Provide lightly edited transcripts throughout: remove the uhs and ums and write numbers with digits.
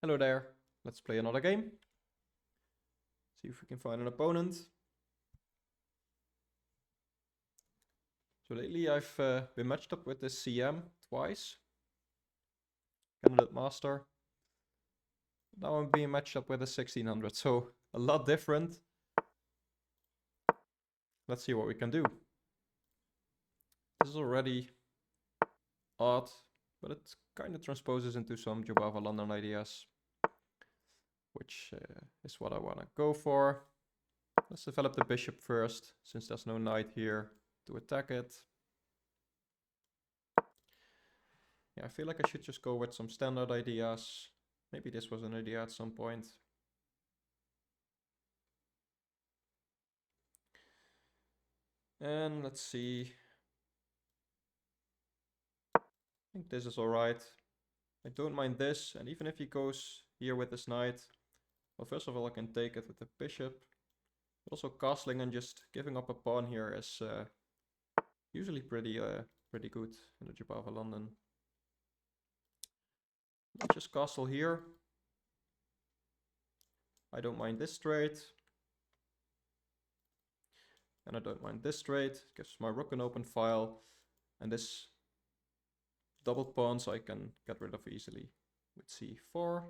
Hello there, let's play another game. See if we can find an opponent. So lately I've been matched up with this CM twice. Candidate Master. Now I'm being matched up with a 1600, so a lot different. Let's see what we can do. This is already odd, but it kind of transposes into some Jobava London ideas, which is what I want to go for. Let's develop the bishop first, since there's no knight here to attack it. Yeah, I feel like I should just go with some standard ideas. Maybe this was an idea at some point. And let's see. I think this is alright. I don't mind this, and even if he goes here with this knight, well, first of all I can take it with the bishop. Also castling and just giving up a pawn here is usually pretty good in the Jobava London. I'll just castle here. I don't mind this trade. And I don't mind this trade. It gives my rook an open file. And this double pawns I can get rid of easily with c4.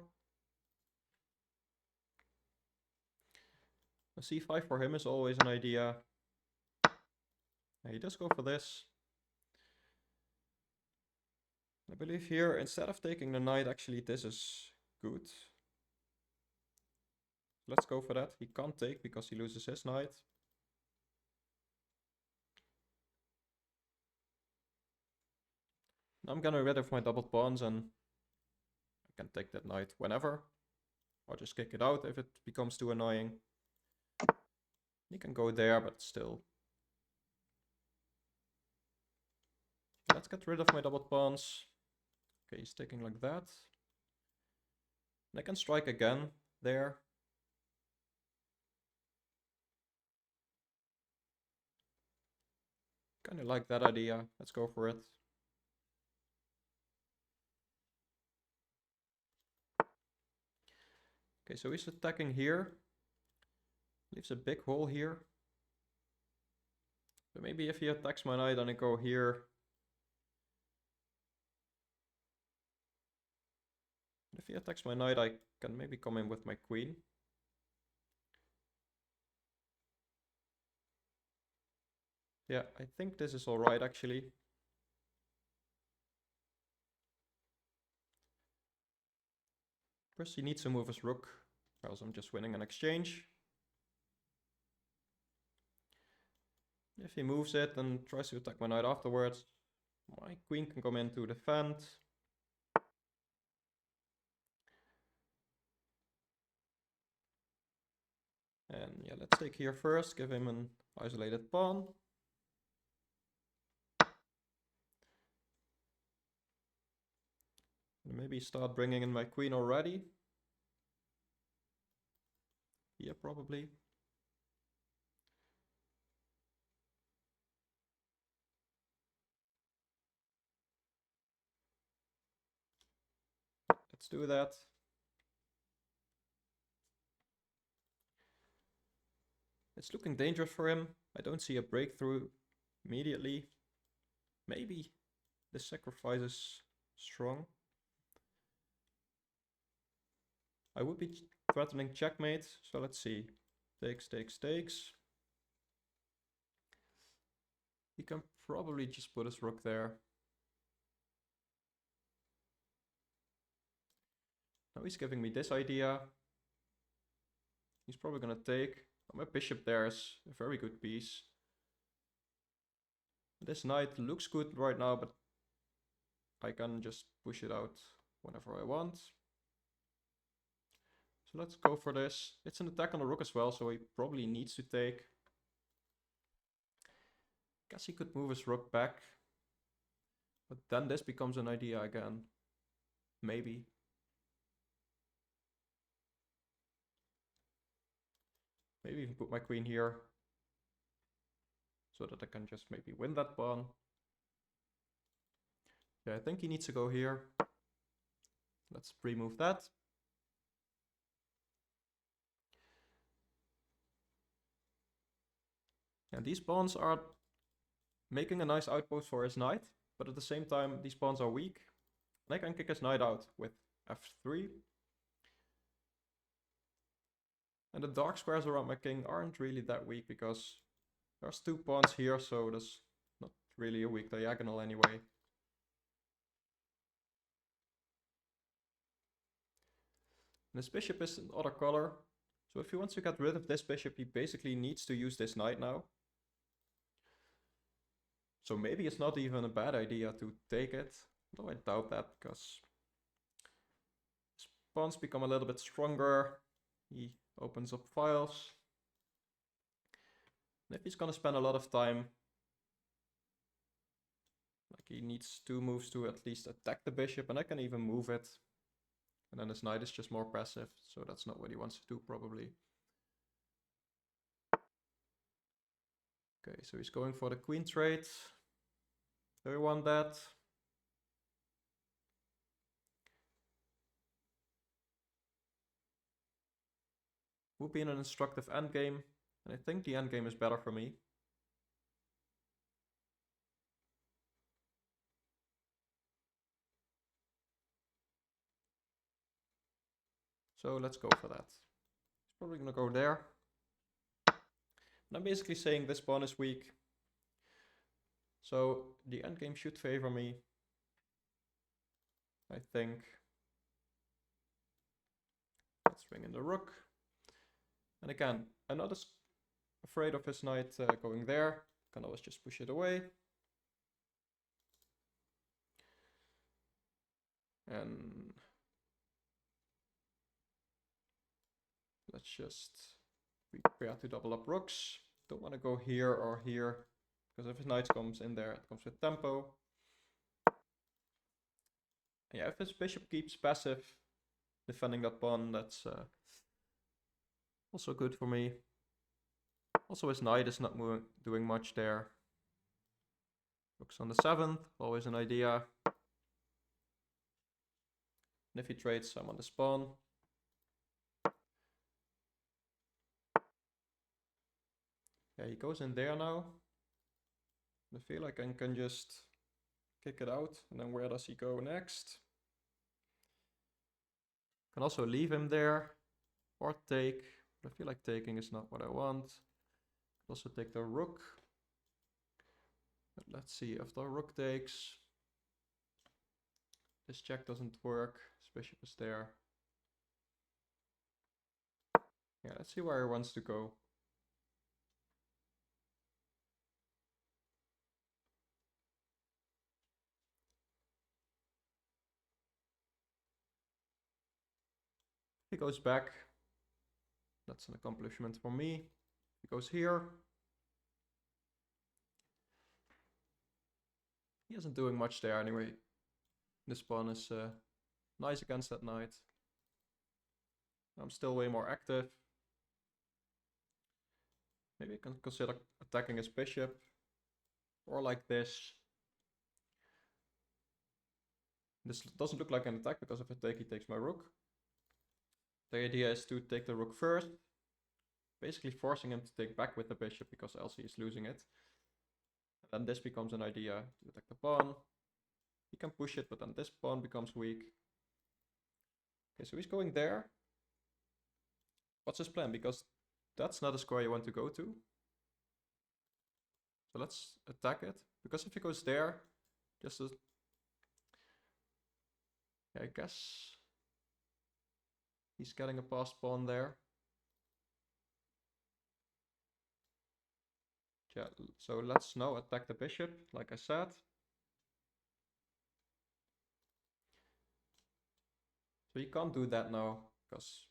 A c5 for him is always an idea. Yeah, he does go for this. I believe here, instead of taking the knight, actually this is good. Let's go for that. He can't take because he loses his knight. Now I'm gonna get rid of my double pawns and I can take that knight whenever. Or just kick it out if it becomes too annoying. He can go there, but still. Let's get rid of my double pawns. Okay, he's taking like that. And I can strike again there. Kind of like that idea. Let's go for it. Okay, so he's attacking here. Leaves a big hole here. But maybe if he attacks my knight and I go here. If he attacks my knight, I can maybe come in with my queen. Yeah, I think this is alright actually. First he needs to move his rook, or else I'm just winning an exchange. If he moves it and tries to attack my knight afterwards, my queen can come in to defend. And yeah, let's take here first, give him an isolated pawn. And maybe start bringing in my queen already. Yeah, probably. Let's do that. It's looking dangerous for him. I don't see a breakthrough immediately. Maybe the sacrifice is strong. I would be threatening checkmate, so let's see. Takes, takes, takes. He can probably just put his rook there. Now he's giving me this idea. He's probably gonna take. My bishop there is a very good piece. This knight looks good right now, but I can just push it out whenever I want. So let's go for this. It's an attack on the rook as well, so he probably needs to take. Guess he could move his rook back. But then this becomes an idea again. Maybe. Maybe even put my queen here. So that I can just maybe win that pawn. Yeah, I think he needs to go here. Let's pre-move that. And these pawns are making a nice outpost for his knight, but at the same time these pawns are weak. And I can kick his knight out with f3. And the dark squares around my king aren't really that weak because there's 2 pawns here, so there's not really a weak diagonal anyway. And this bishop is another color, so if he wants to get rid of this bishop, he basically needs to use this knight now. So maybe it's not even a bad idea to take it, though I doubt that because his pawns become a little bit stronger. He opens up files. And if he's gonna spend a lot of time, like he needs 2 moves to at least attack the bishop, and I can even move it. And then his knight is just more passive, so that's not what he wants to do probably. Okay, so he's going for the queen trade. Do we want that? Would be an instructive endgame, and I think the endgame is better for me. So let's go for that. He's probably gonna go there. And I'm basically saying this pawn is weak. So the endgame should favor me, I think. Let's bring in the rook. And again, I'm not afraid of his knight going there. Can always just push it away. And let's just prepare to double up rooks. Don't want to go here or here, because if his knight comes in there, it comes with tempo. And yeah, if his bishop keeps passive, defending that pawn, that's also good for me. Also his knight is not doing much there. Rook's on the 7th, always an idea. And if he trades, I'm on the pawn. Yeah, he goes in there now. I feel like I can just kick it out. And then where does he go next? Can also leave him there or take. But I feel like taking is not what I want. Also take the rook. But let's see if the rook takes. This check doesn't work. His bishop is there. Yeah, let's see where he wants to go. He goes back. That's an accomplishment for me. He goes here. He isn't doing much there anyway. This pawn is nice against that knight. I'm still way more active. Maybe I can consider attacking his bishop. Or like this. This doesn't look like an attack because if I take, he takes my rook. The idea is to take the rook first. Basically forcing him to take back with the bishop because else he is losing it. And then this becomes an idea to attack the pawn. He can push it, but then this pawn becomes weak. Okay, so he's going there. What's his plan? Because that's not a square you want to go to. So let's attack it. Because if he goes there, just a... Yeah, I guess he's getting a passed pawn there. Yeah, so let's now attack the bishop, like I said. So you can't do that now, because,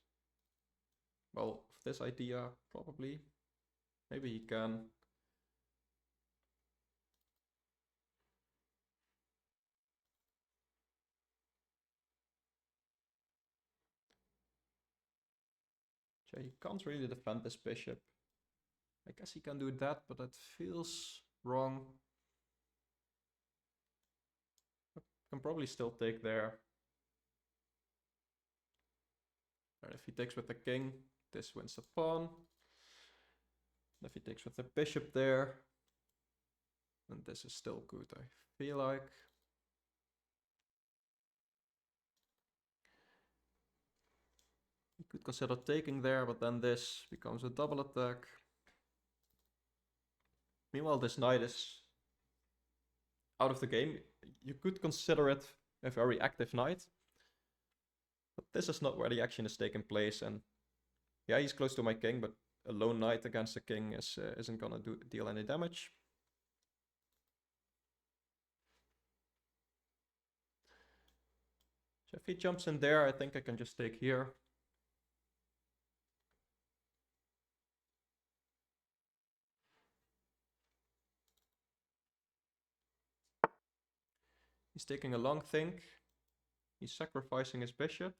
well, this idea, probably. Maybe he can. So he can't really defend this bishop. I guess he can do that, but that feels wrong. I can probably still take there. And if he takes with the king, this wins the pawn. If he takes with the bishop there, then this is still good, I feel like. He could consider taking there, but then this becomes a double attack. Meanwhile, this knight is out of the game. You could consider it a very active knight, but this is not where the action is taking place. And yeah, he's close to my king, but a lone knight against the king isn't gonna deal any damage. So if he jumps in there, I think I can just take here. He's taking a long think. He's sacrificing his bishop.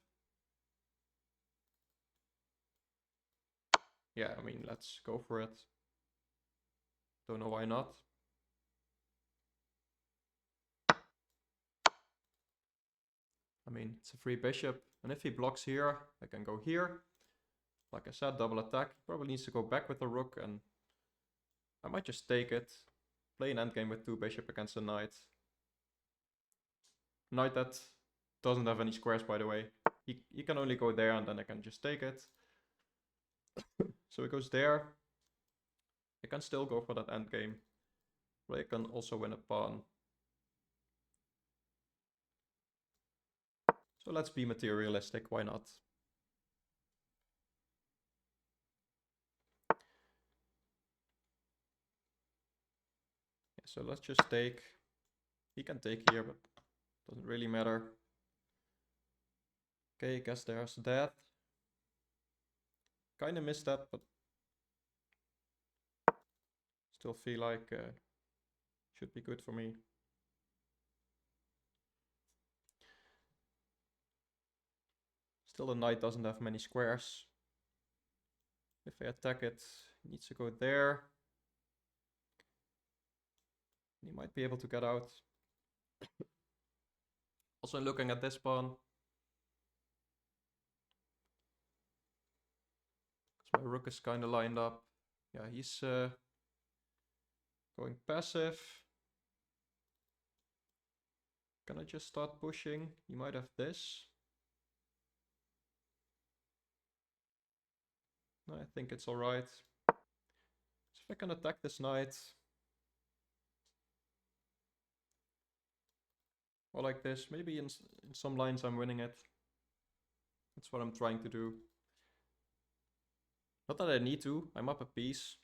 Yeah, I mean, let's go for it. Don't know why not. I mean, it's a free bishop. And if he blocks here, I can go here. Like I said, double attack. Probably needs to go back with the rook, and I might just take it. Play an endgame with 2 bishop against a knight. Knight that doesn't have any squares, by the way. He can only go there, and then I can just take it. So it goes there. I can still go for that endgame, but I can also win a pawn. So let's be materialistic, why not? Yeah, so let's just take. He can take here, but doesn't really matter. Okay, guess there's that. Kinda missed that, but still feel like should be good for me. Still, the knight doesn't have many squares. If I attack it, he needs to go there. He might be able to get out. Also looking at this pawn, because my rook is kind of lined up. Yeah, he's going passive. Can I just start pushing? He might have this. No, I think it's alright. So if I can attack this knight, or like this, maybe in some lines I'm winning it. That's what I'm trying to do. Not that I need to, I'm up a piece.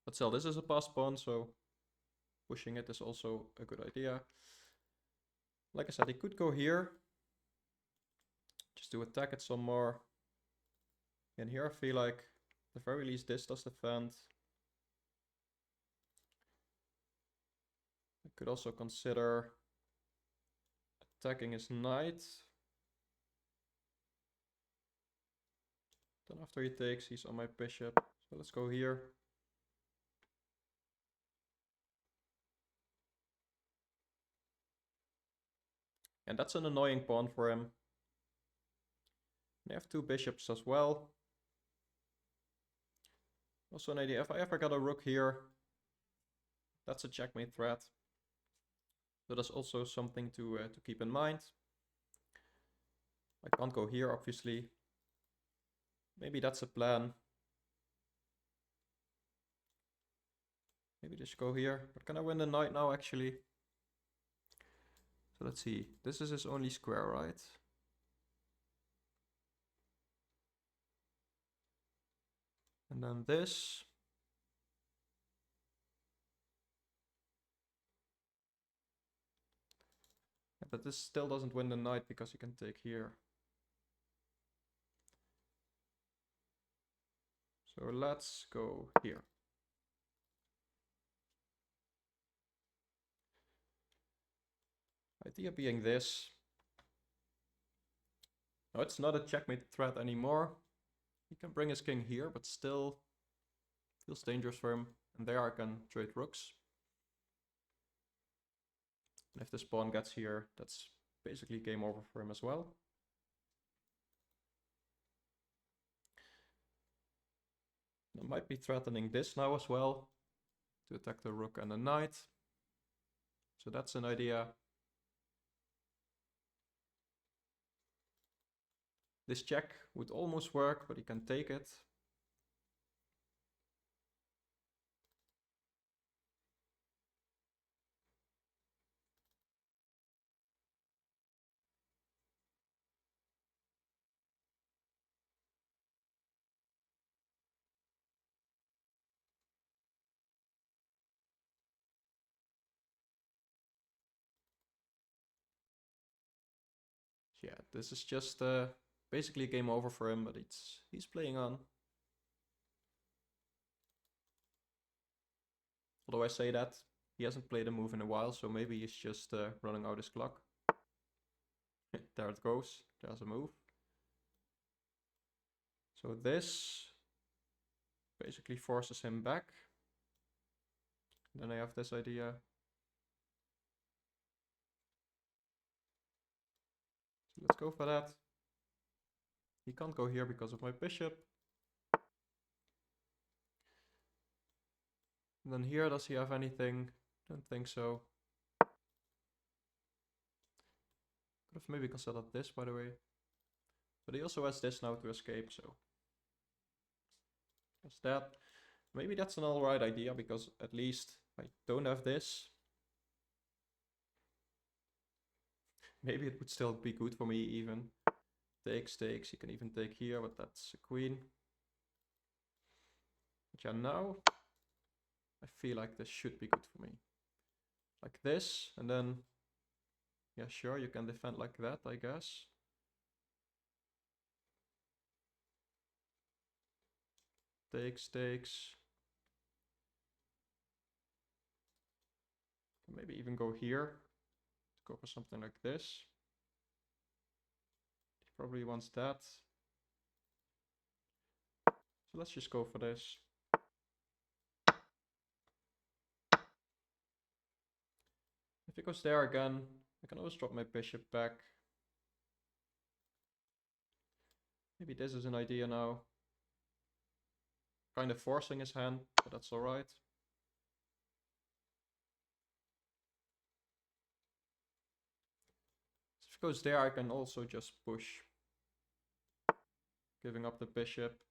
But still, this is a passed pawn, so pushing it is also a good idea. Like I said, he could go here, just to attack it some more. And here I feel like, at the very least, this does defend. I could also consider attacking his knight. Then after he takes, he's on my bishop. So let's go here. And that's an annoying pawn for him. They have 2 bishops as well. Also an idea, if I ever got a rook here, that's a checkmate threat. So that's also something to keep in mind. I can't go here, obviously. Maybe that's a plan. Maybe just go here. But can I win the knight now, actually? So let's see. This is his only square, right? And then this. Yeah, but this still doesn't win the knight because he can take here. So let's go here. Idea being this. No, it's not a checkmate threat anymore. He can bring his king here, but still feels dangerous for him. And there I can trade rooks. And if this pawn gets here, that's basically game over for him as well. I might be threatening this now as well to attack the rook and the knight. So that's an idea. This check would almost work, but he can take it. Yeah, this is just basically game over for him, but he's playing on. Although I say that, he hasn't played a move in a while, so maybe he's just running out his clock. There it goes, there's a move. So this basically forces him back. Then I have this idea. So let's go for that. He can't go here because of my bishop. And then here, does he have anything? Don't think so. Could have maybe considered this, by the way. But he also has this now to escape, so that's that. Maybe that's an alright idea, because at least I don't have this. Maybe it would still be good for me even. Takes, takes, you can even take here, but that's a queen. But yeah, now I feel like this should be good for me. Like this, and then, yeah, sure, you can defend like that, I guess. Takes, takes. Maybe even go here. Go for something like this. He probably wants that. So let's just go for this. If it goes there again, I can always drop my bishop back. Maybe this is an idea now. Kind of forcing his hand, but that's alright. So if it goes there, I can also just push. Giving up the bishop.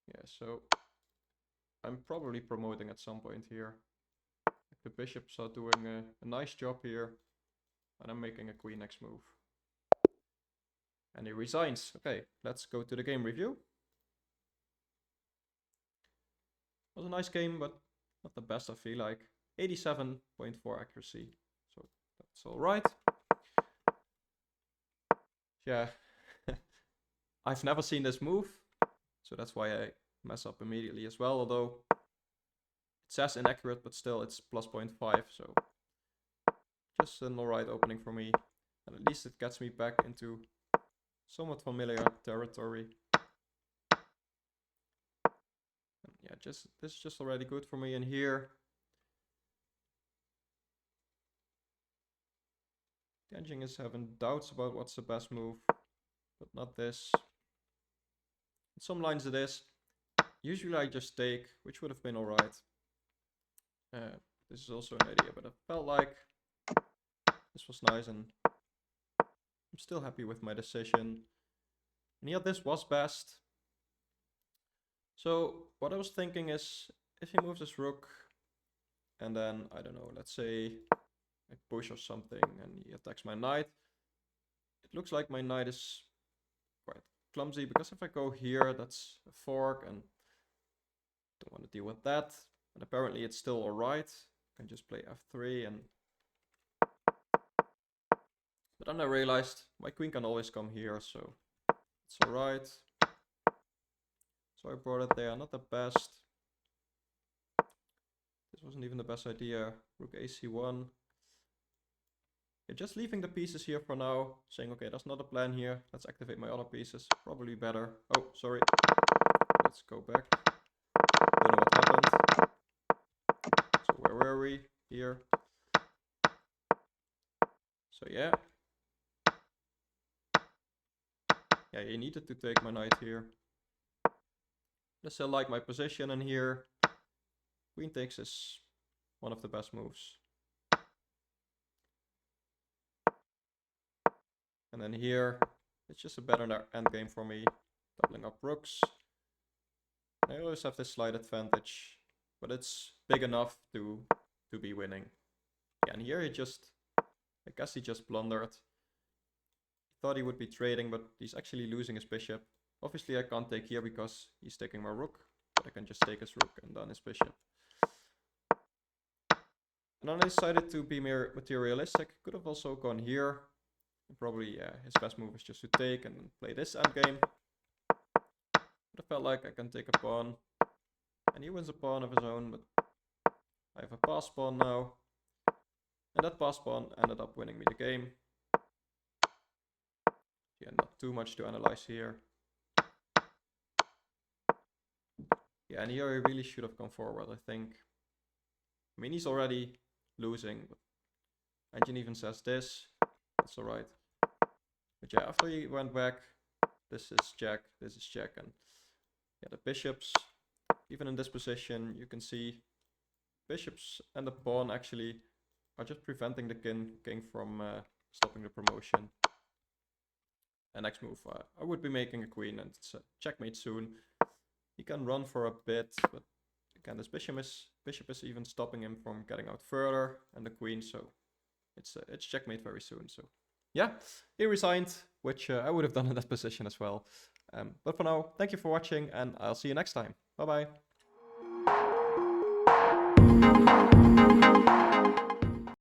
Yeah, so I'm probably promoting at some point here. The bishops are doing a nice job here. And I'm making a queen next move. And he resigns. Okay, let's go to the game review. It was a nice game, but not the best, I feel like. 87.4 accuracy. So that's alright. Yeah. I've never seen this move. So that's why I mess up immediately as well. Although it says inaccurate, but still it's plus 0.5. So just an alright opening for me. And at least it gets me back into somewhat familiar territory. And yeah, this is just already good for me. And here, the engine is having doubts about what's the best move, but not this. In some lines it is. Usually I just take, which would have been alright. This is also an idea, but I felt like this was nice, and I'm still happy with my decision. And yeah, this was best. So what I was thinking is, if he moves his rook, and then, I don't know, let's say I push or something, and he attacks my knight, it looks like my knight is quite clumsy, because if I go here, that's a fork, and don't want to deal with that. And apparently it's still alright. I can just play f3 and... But then I realized my queen can always come here, so it's alright. So I brought it there, not the best. This wasn't even the best idea. Rook ac1. Yeah, just leaving the pieces here for now, saying, okay, that's not a plan here. Let's activate my other pieces. Probably better. Oh, sorry. Let's go back. Don't know what happened. So where were we? Here. So yeah. Yeah, he needed to take my knight here. I still like my position, and here queen takes is one of the best moves. And then here, it's just a better endgame for me. Doubling up rooks. I always have this slight advantage, but it's big enough to be winning. Yeah, and here he just, I guess he just blundered. He thought he would be trading, but he's actually losing his bishop. Obviously I can't take here because he's taking my rook, but I can just take his rook and then his bishop. And then I decided to be more materialistic. Could have also gone here. And probably his best move is just to take and play this endgame. But I felt like I can take a pawn. And he wins a pawn of his own, but I have a pass pawn now. And that pass pawn ended up winning me the game. Yeah, not too much to analyze here. Yeah, and here he really should have gone forward, I think. I mean, he's already losing. But engine even says this. That's alright. But yeah, after he went back, this is check, and yeah, the bishops, even in this position, you can see bishops and the pawn actually are just preventing the king from stopping the promotion. And next move, I would be making a queen, and it's a checkmate soon. He can run for a bit, but again, this bishop is even stopping him from getting out further, and the queen, so it's checkmate very soon. So yeah, he resigned, which I would have done in that position as well. But for now, thank you for watching, and I'll see you next time. Bye bye.